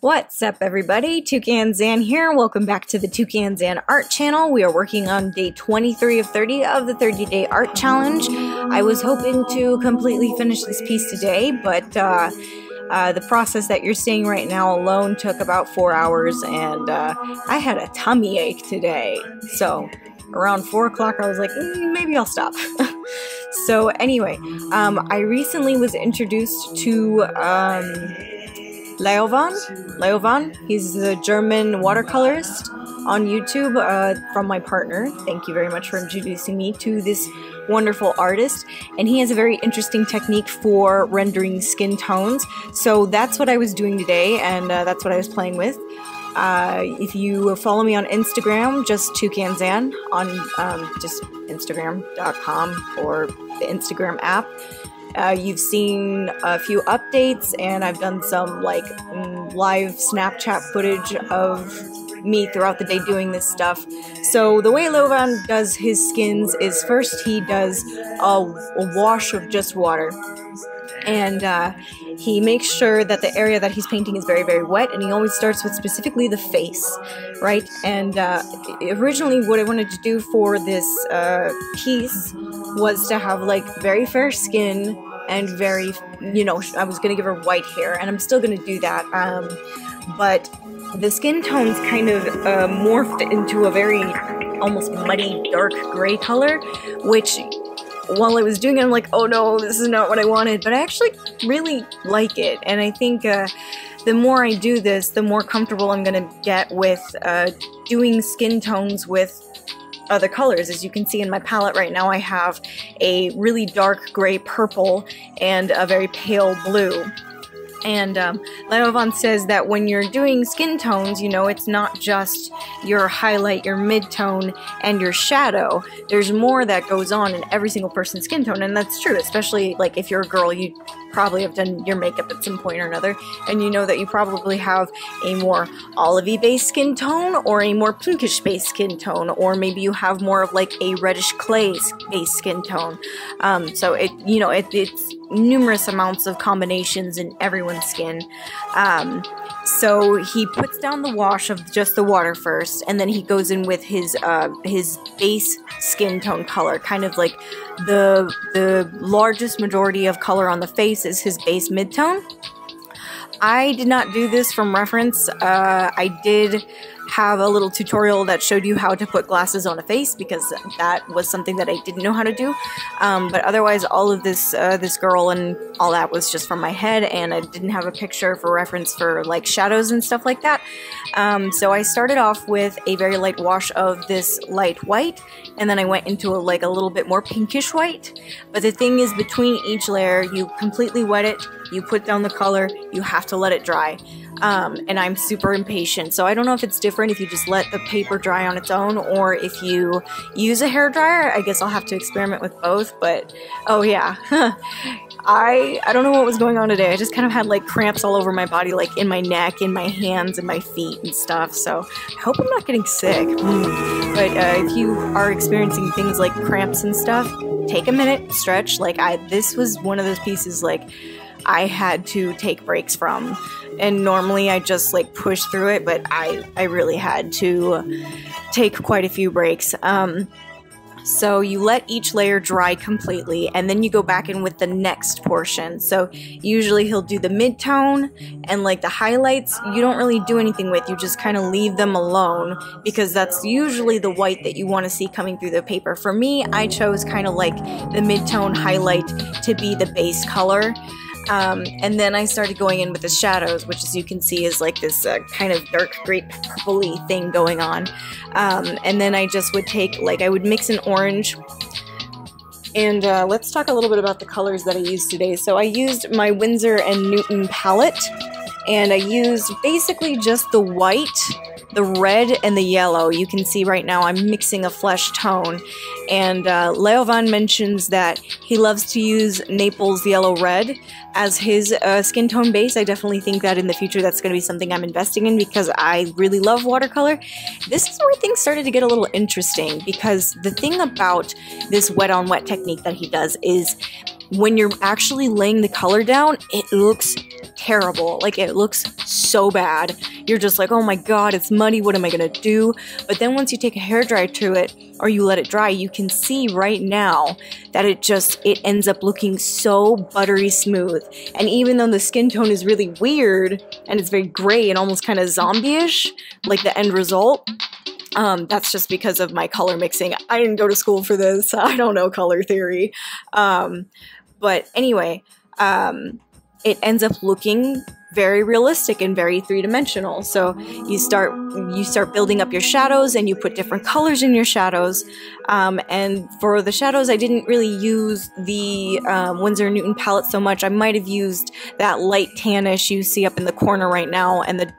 What's up, everybody? Tucanxan here. Welcome back to the Tucanxan Art Channel. We are working on day 23 of 30 of the 30-day art challenge. I was hoping to completely finish this piece today, but the process that you're seeing right now alone took about 4 hours, and I had a tummy ache today. So around 4 o'clock, I was like, maybe I'll stop. So anyway, I recently was introduced to Laovaan. He's a German watercolorist on YouTube from my partner. Thank you very much for introducing me to this wonderful artist. And he has a very interesting technique for rendering skin tones. So that's what I was doing today, and that's what I was playing with. If you follow me on Instagram, just Tucanxan on just Instagram.com or the Instagram app. You've seen a few updates, and I've done some like live Snapchat footage of me throughout the day doing this stuff. So the way Laovaan does his skins is first he does a wash of just water, and he makes sure that the area that he's painting is very, very wet, and he always starts with specifically the face, right? And originally what I wanted to do for this piece was to have like very fair skin and very, you know, I was gonna give her white hair, and I'm still gonna do that, but the skin tones kind of morphed into a very almost muddy dark gray color, which while I was doing it, I'm like, oh no, this is not what I wanted, but I actually really like it, and I think the more I do this, the more comfortable I'm gonna get with doing skin tones with other colors. As you can see in my palette right now, I have a really dark gray purple and a very pale blue. And Laovaan says that when you're doing skin tones, you know, it's not just your highlight, your mid-tone, and your shadow. There's more that goes on in every single person's skin tone, and that's true, especially like if you're a girl, you probably have done your makeup at some point or another, and you know that you probably have a more olivey based skin tone or a more pinkish based skin tone, or maybe you have more of like a reddish clay based skin tone. So it, you know, it's numerous amounts of combinations in everyone's skin. So he puts down the wash of just the water first, and then he goes in with his base skin tone color, kind of like the largest majority of color on the face is his base mid-tone. I did not do this from reference. I did have a little tutorial that showed you how to put glasses on a face, because that was something that I didn't know how to do. But otherwise, all of this this girl and all that was just from my head, and I didn't have a picture for reference for like shadows and stuff like that. So I started off with a very light wash of this light white, and then I went into a little bit more pinkish white. But the thing is, between each layer, you completely wet it, you put down the color, you have to let it dry. And I'm super impatient, so I don't know if it's different if you just let the paper dry on its own or if you use a hairdryer. I guess I'll have to experiment with both, but oh yeah. I don't know what was going on today. I just kind of had like cramps all over my body, like in my neck, in my hands, and my feet and stuff, so I hope I'm not getting sick. But if you are experiencing things like cramps and stuff, take a minute, stretch. Like this was one of those pieces like I had to take breaks from, and normally I just like push through it, but I really had to take quite a few breaks. So you let each layer dry completely, and then you go back in with the next portion. So usually he'll do the mid-tone, and like the highlights you don't really do anything with, you just kind of leave them alone, because that's usually the white that you want to see coming through the paper. For me, I chose kind of like the mid-tone highlight to be the base color. And then I started going in with the shadows, which as you can see is like this kind of dark grape purpley thing going on. And then I just would take, like, I would mix an orange. And let's talk a little bit about the colors that I used today. So I used my Winsor & Newton palette, and I used basically just the white, the red, and the yellow. You can see right now I'm mixing a flesh tone, and Laovaan mentions that he loves to use Naples Yellow Red as his skin tone base. I definitely think that in the future that's going to be something I'm investing in, because I really love watercolor. This is where things started to get a little interesting, because the thing about this wet on wet technique that he does is when you're actually laying the color down, it looks terrible. Like, it looks so bad. You're just like, oh my god, it's muddy, what am I gonna do? But then once you take a hairdryer to it, or you let it dry, you can see right now that it ends up looking so buttery smooth. And even though the skin tone is really weird, and it's very gray and almost kind of zombie-ish, like the end result, that's just because of my color mixing. I didn't go to school for this. I don't know color theory. But anyway, it ends up looking very realistic and very three-dimensional. So you start building up your shadows, and you put different colors in your shadows. And for the shadows, I didn't really use the Winsor & Newton palette so much. I might have used that light tannish you see up in the corner right now, and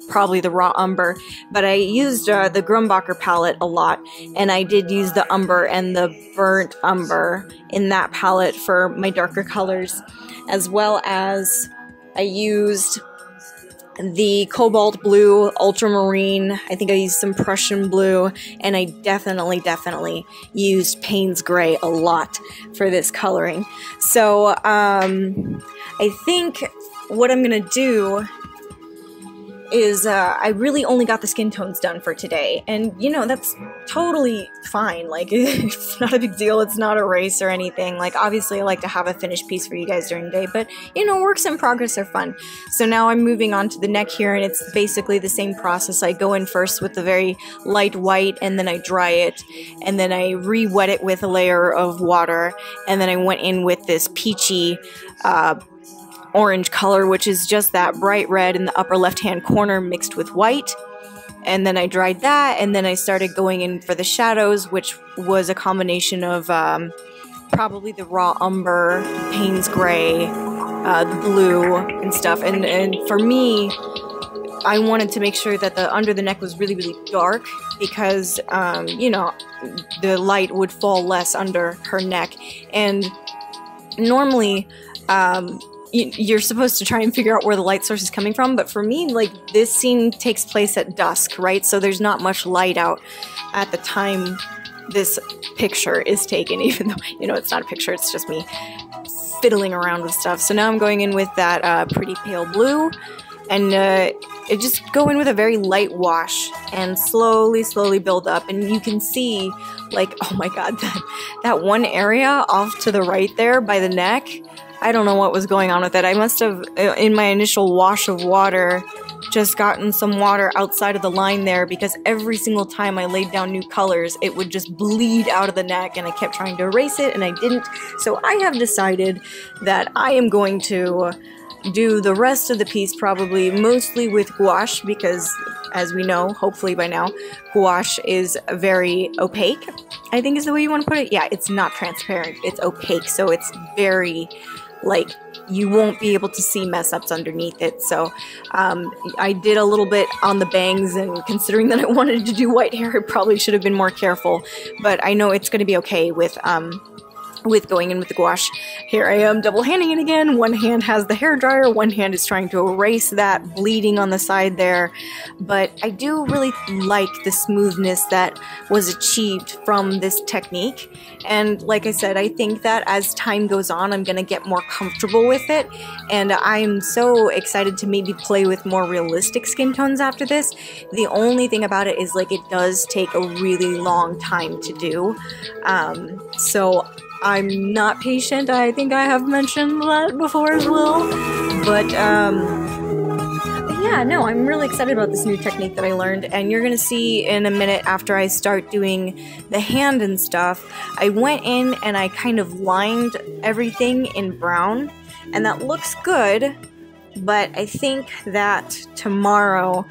probably the raw umber. But I used the Grumbacher palette a lot, and I did use the umber and the burnt umber in that palette for my darker colors, as well as I used the cobalt blue, ultramarine. I think I used some Prussian blue, and I definitely used Payne's gray a lot for this coloring. So I think what I'm gonna do is I really only got the skin tones done for today, and you know, that's totally fine. Like, it's not a big deal, it's not a race or anything. Like, obviously I like to have a finished piece for you guys during the day, but you know, works in progress are fun. So now I'm moving on to the neck here, and it's basically the same process. I go in first with the very light white, and then I dry it, and then I re-wet it with a layer of water, and then I went in with this peachy orange color, which is just that bright red in the upper left hand corner mixed with white. And then I dried that, and then I started going in for the shadows, which was a combination of probably the raw umber, Payne's gray, the blue and stuff. And for me, I wanted to make sure that the under the neck was really dark, because you know, the light would fall less under her neck. And normally you're supposed to try and figure out where the light source is coming from, but for me, like, this scene takes place at dusk, right? So there's not much light out at the time this picture is taken, even though, you know, it's not a picture, it's just me fiddling around with stuff. So now I'm going in with that pretty pale blue, and it just go in with a very light wash and slowly build up. And you can see, like, oh my god, that one area off to the right there by the neck, I don't know what was going on with it. I must have, in my initial wash of water, just gotten some water outside of the line there, because every single time I laid down new colors, it would just bleed out of the neck, and I kept trying to erase it, and I didn't. So I have decided that I am going to do the rest of the piece probably mostly with gouache, because, as we know, hopefully by now, gouache is very opaque, I think is the way you want to put it. Yeah, it's not transparent, it's opaque, so it's very, like, you won't be able to see mess-ups underneath it. So I did a little bit on the bangs, and considering that I wanted to do white hair, I probably should have been more careful, but I know it's going to be okay with going in with the gouache. Here I am double-handing it again. One hand has the hairdryer, one hand is trying to erase that bleeding on the side there. But I do really like the smoothness that was achieved from this technique. And like I said, I think that as time goes on, I'm going to get more comfortable with it. And I'm so excited to maybe play with more realistic skin tones after this. The only thing about it is, like, it does take a really long time to do. So I'm not patient. I think I have mentioned that before as well. But yeah, no, I'm really excited about this new technique that I learned, and you're gonna see in a minute after I start doing the hand and stuff. I went in and I kind of lined everything in brown, and that looks good, but I think that tomorrow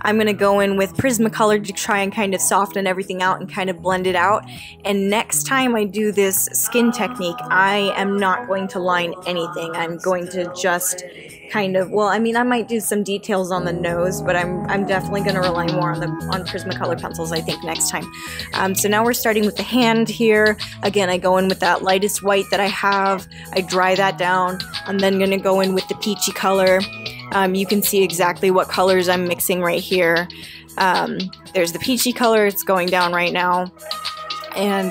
I'm going to go in with Prismacolor to try and kind of soften everything out and kind of blend it out. And next time I do this skin technique, I am not going to line anything. I'm going to just kind of, well, I mean, I might do some details on the nose, but I'm definitely going to rely more on Prismacolor pencils, I think, next time. So now we're starting with the hand here. Again, I go in with that lightest white that I have. I dry that down. I'm then going to go in with the peachy color. You can see exactly what colors I'm mixing right here. There's the peachy color, it's going down right now. And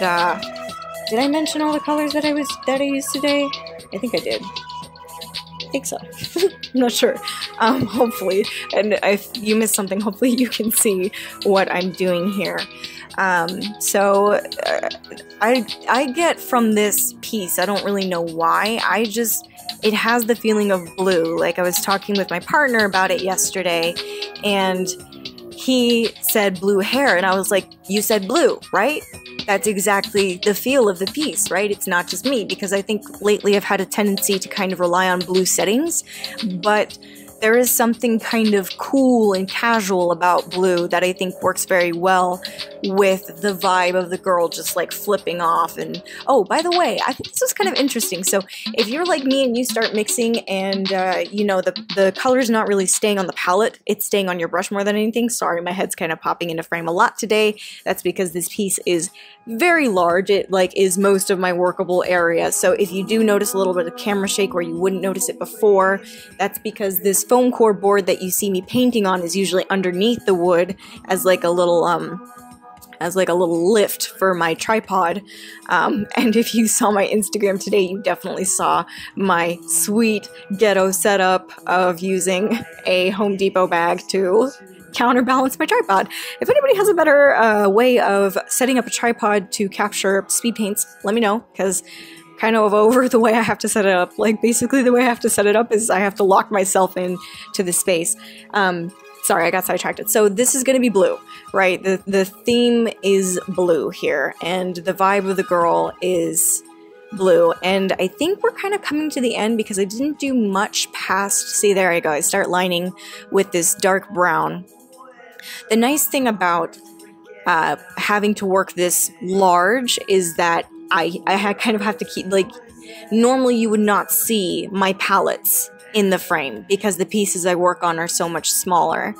did I mention all the colors that I used today? I think I did. I think so. I'm not sure. Hopefully. And if you missed something, hopefully you can see what I'm doing here. So I get from this piece, I don't really know why, it has the feeling of blue. Like, I was talking with my partner about it yesterday, and he said blue hair, and I was like, you said blue, right? That's exactly the feel of the piece, right? It's not just me, because I think lately I've had a tendency to kind of rely on blue settings, but there is something kind of cool and casual about blue that I think works very well with the vibe of the girl just like flipping off. And oh, by the way, I think this is kind of interesting. So if you're like me and you start mixing and you know, the color's not really staying on the palette, it's staying on your brush more than anything. Sorry, my head's kind of popping into frame a lot today. That's because this piece is very large. It like is most of my workable area. So if you do notice a little bit of camera shake where you wouldn't notice it before, that's because this foam core board that you see me painting on is usually underneath the wood as like a little lift for my tripod. And if you saw my Instagram today, you definitely saw my sweet ghetto setup of using a Home Depot bag to counterbalance my tripod. If anybody has a better way of setting up a tripod to capture speed paints, let me know, because kind of over the way I have to set it up. Like, basically the way I have to set it up is I have to lock myself in to the space. Sorry, I got sidetracked. So this is going to be blue, right? The theme is blue here, and the vibe of the girl is blue. And I think we're kind of coming to the end because I didn't do much past, see, there I go. I start lining with this dark brown. The nice thing about having to work this large is that I kind of have to keep, like, normally you would not see my palettes in the frame because the pieces I work on are so much smaller.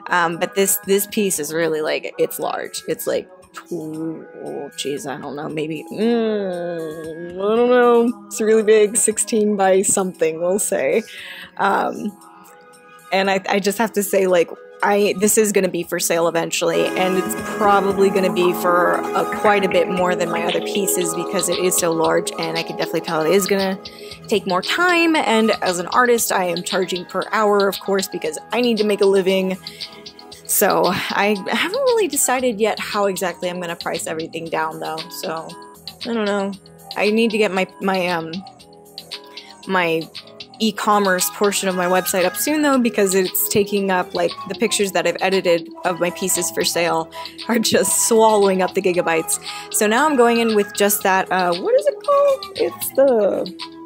But this piece is really, like, it's large. It's like, oh, geez, I don't know, maybe, I don't know. It's really big, 16 by something, we'll say. And I just have to say, like, this is going to be for sale eventually, and it's probably going to be for quite a bit more than my other pieces because it is so large, and I can definitely tell it is going to take more time. And as an artist, I am charging per hour, of course, because I need to make a living. So I haven't really decided yet how exactly I'm going to price everything down, though. So I don't know. I need to get my e-commerce portion of my website up soon, though, because it's taking up, like, the pictures that I've edited of my pieces for sale are just swallowing up the gigabytes. So now I'm going in with just that, what is it called? It's the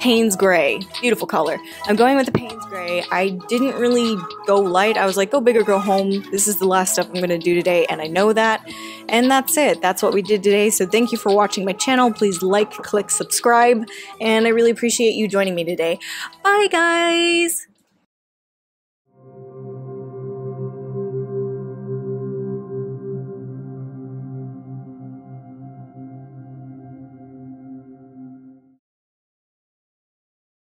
Payne's Gray. Beautiful color. I'm going with the Payne's Gray. I didn't really go light. I was like, go big or go home. This is the last stuff I'm going to do today, and I know that. And that's it. That's what we did today. So thank you for watching my channel. Please like, click, subscribe, and I really appreciate you joining me today. Bye, guys!